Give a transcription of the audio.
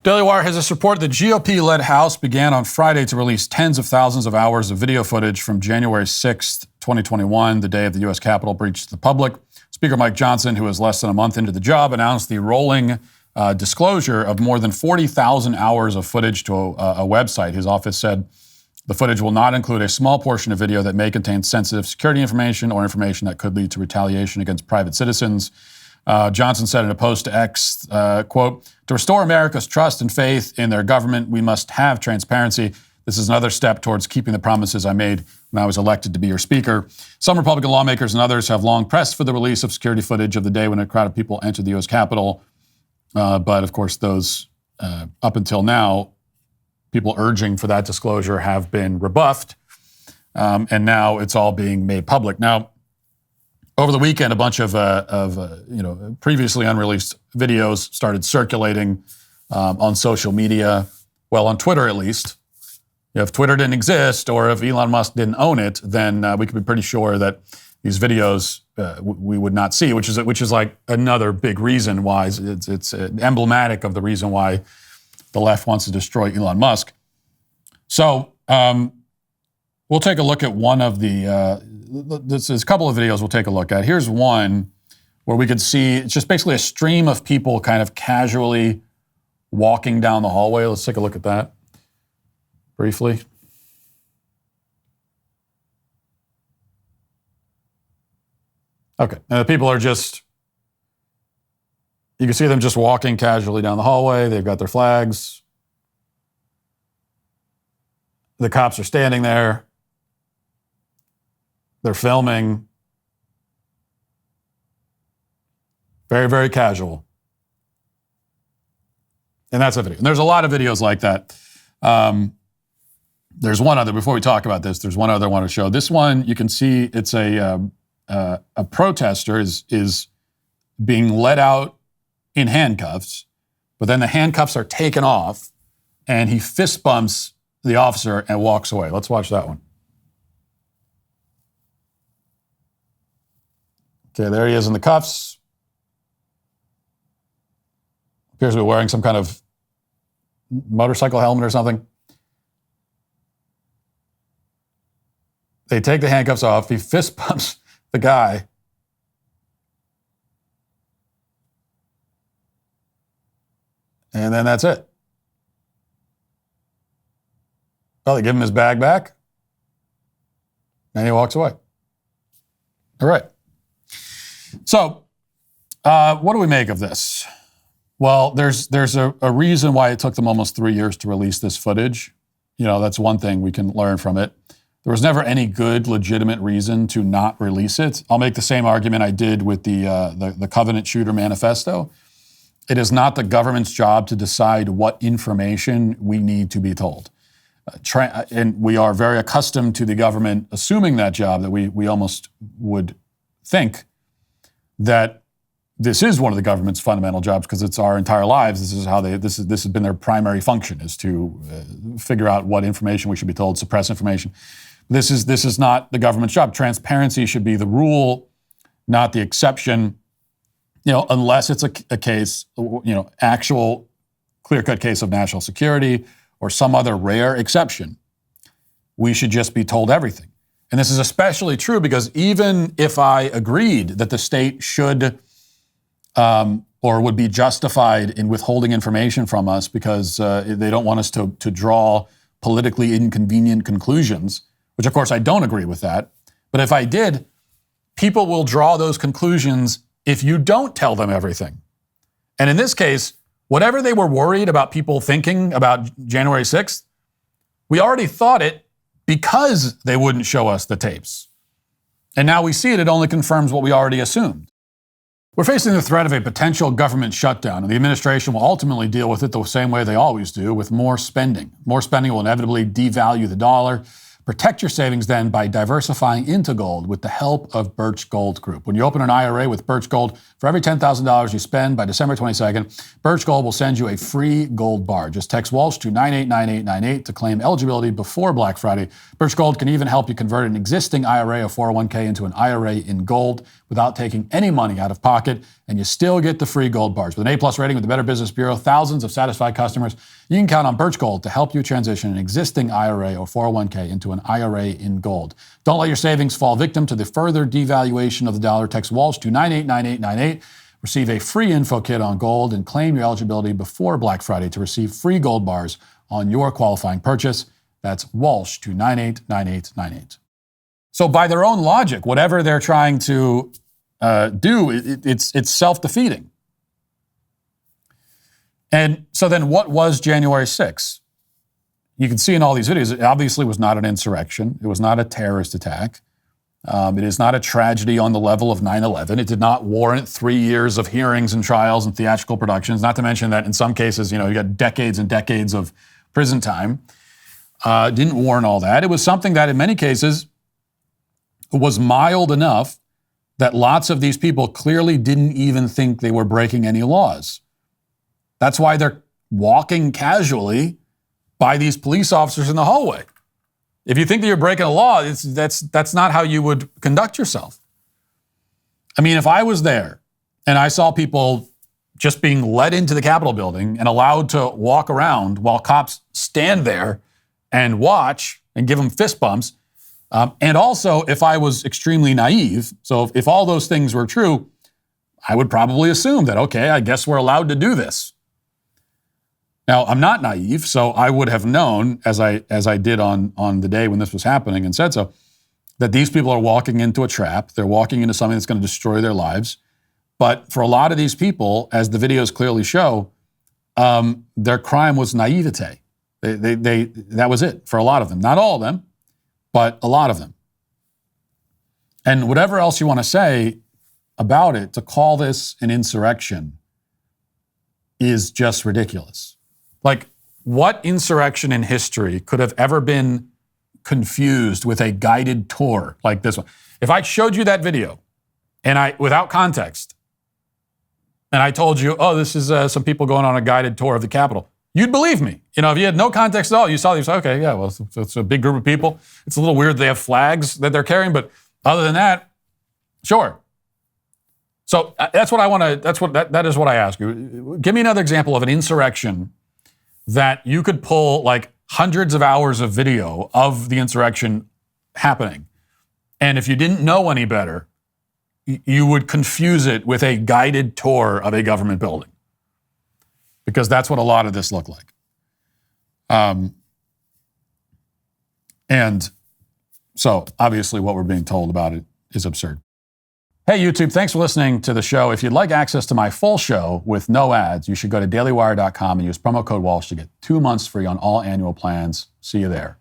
Daily Wire has this report. The GOP-led House began on Friday to release tens of thousands of hours of video footage from January 6th, 2021, the day of the U.S. Capitol breach to the public. Speaker Mike Johnson, who is less than a month into the job, announced the rolling disclosure of more than 40,000 hours of footage to a website. His office said the footage will not include a small portion of video that may contain sensitive security information or information that could lead to retaliation against private citizens. Johnson said in a post to X, quote, "To restore America's trust and faith in their government, we must have transparency. This is another step towards keeping the promises I made when I was elected to be your speaker." Some Republican lawmakers and others have long pressed for the release of security footage of the day when a crowd of people entered the U.S. Capitol. But, of course, those, up until now, people urging for that disclosure have been rebuffed. And now it's all being made public. Now, over the weekend, a bunch of previously unreleased videos started circulating on social media. Well, on Twitter at least. If Twitter didn't exist or if Elon Musk didn't own it, then we could be pretty sure that these videos we would not see, which is like another big reason why it's emblematic of the reason why the left wants to destroy Elon Musk. So we'll take a look at one of the. There's a couple of videos we'll take a look at. Here's one where we could see it's just basically a stream of people kind of casually walking down the hallway. Let's take a look at that briefly. Okay, and the people are just, you can see them just walking casually down the hallway. They've got their flags. The cops are standing there. They're filming. Very, very casual. And that's a video. And there's a lot of videos like that. There's one other, before we talk about this, there's one other I want to show. This one, you can see it's a protester is being let out in handcuffs, but then the handcuffs are taken off and he fist bumps the officer and walks away. Let's watch that one. Okay, there he is in the cuffs. Appears to be wearing some kind of motorcycle helmet or something. They take the handcuffs off. He fist bumps the guy. And then that's it. Well, they give him his bag back. And he walks away. All right. So, what do we make of this? Well, there's a reason why it took them almost 3 years to release this footage. You know, that's one thing we can learn from it. There was never any good, legitimate reason to not release it. I'll make the same argument I did with the Covenant Shooter Manifesto. It is not the government's job to decide what information we need to be told. And we are very accustomed to the government assuming that job, that we almost would think that this is one of the government's fundamental jobs because it's our entire lives. This is how this has been their primary function, is to figure out what information we should be told, suppress information. This is not the government's job. Transparency should be the rule, not the exception. You know, unless it's a case, actual clear-cut case of national security or some other rare exception, we should just be told everything. And this is especially true because even if I agreed that the state should or would be justified in withholding information from us because they don't want us to draw politically inconvenient conclusions, which of course I don't agree with that. But if I did, people will draw those conclusions if you don't tell them everything. And in this case, whatever they were worried about people thinking about January 6th, we already thought it because they wouldn't show us the tapes. And now we see it, it only confirms what we already assumed. We're facing the threat of a potential government shutdown, and the administration will ultimately deal with it the same way they always do, with more spending. More spending will inevitably devalue the dollar. Protect your savings then by diversifying into gold with the help of Birch Gold Group. When you open an IRA with Birch Gold, for every $10,000 you spend by December 22nd, Birch Gold will send you a free gold bar. Just text Walsh to 989898 to claim eligibility before Black Friday. Birch Gold can even help you convert an existing IRA or 401k into an IRA in gold without taking any money out of pocket. and you still get the free gold bars. With an A+ rating with the Better Business Bureau, thousands of satisfied customers, you can count on Birch Gold to help you transition an existing IRA or 401k into an IRA in gold. Don't let your savings fall victim to the further devaluation of the dollar. Text Walsh to 989898. Receive a free info kit on gold and claim your eligibility before Black Friday to receive free gold bars on your qualifying purchase. That's Walsh to 989898. So by their own logic, whatever they're trying to do, it's self-defeating. And so then what was January 6th? You can see in all these videos, it obviously was not an insurrection. It was not a terrorist attack. It is not a tragedy on the level of 9/11. It did not warrant 3 years of hearings and trials and theatrical productions, not to mention that in some cases, you got decades and decades of prison time. Didn't warrant all that. It was something that in many cases was mild enough that lots of these people clearly didn't even think they were breaking any laws. That's why they're walking casually by these police officers in the hallway. If you think that you're breaking a law, that's not how you would conduct yourself. I mean, if I was there and I saw people just being led into the Capitol building and allowed to walk around while cops stand there and watch and give them fist bumps, and also, if I was extremely naive, so if all those things were true, I would probably assume that, okay, I guess we're allowed to do this. Now, I'm not naive, so I would have known, as I did on the day when this was happening and said so, that these people are walking into a trap. They're walking into something that's going to destroy their lives. But for a lot of these people, as the videos clearly show, their crime was naivete. That was it for a lot of them. Not all of them, but a lot of them. And whatever else you want to say about it, to call this an insurrection is just ridiculous. Like, what insurrection in history could have ever been confused with a guided tour like this one? If I showed you that video and without context, and I told you, oh, this is some people going on a guided tour of the Capitol, you'd believe me. If you had no context at all, you saw these, okay, yeah, well, it's a big group of people. It's a little weird they have flags that they're carrying, but other than that, sure. So that's what I want to, that is what I ask you. Give me another example of an insurrection that you could pull like hundreds of hours of video of the insurrection happening. And if you didn't know any better, you would confuse it with a guided tour of a government building. Because that's what a lot of this looked like. And so obviously what we're being told about it is absurd. Hey, YouTube, thanks for listening to the show. If you'd like access to my full show with no ads, you should go to dailywire.com and use promo code Walsh to get 2 months free on all annual plans. See you there.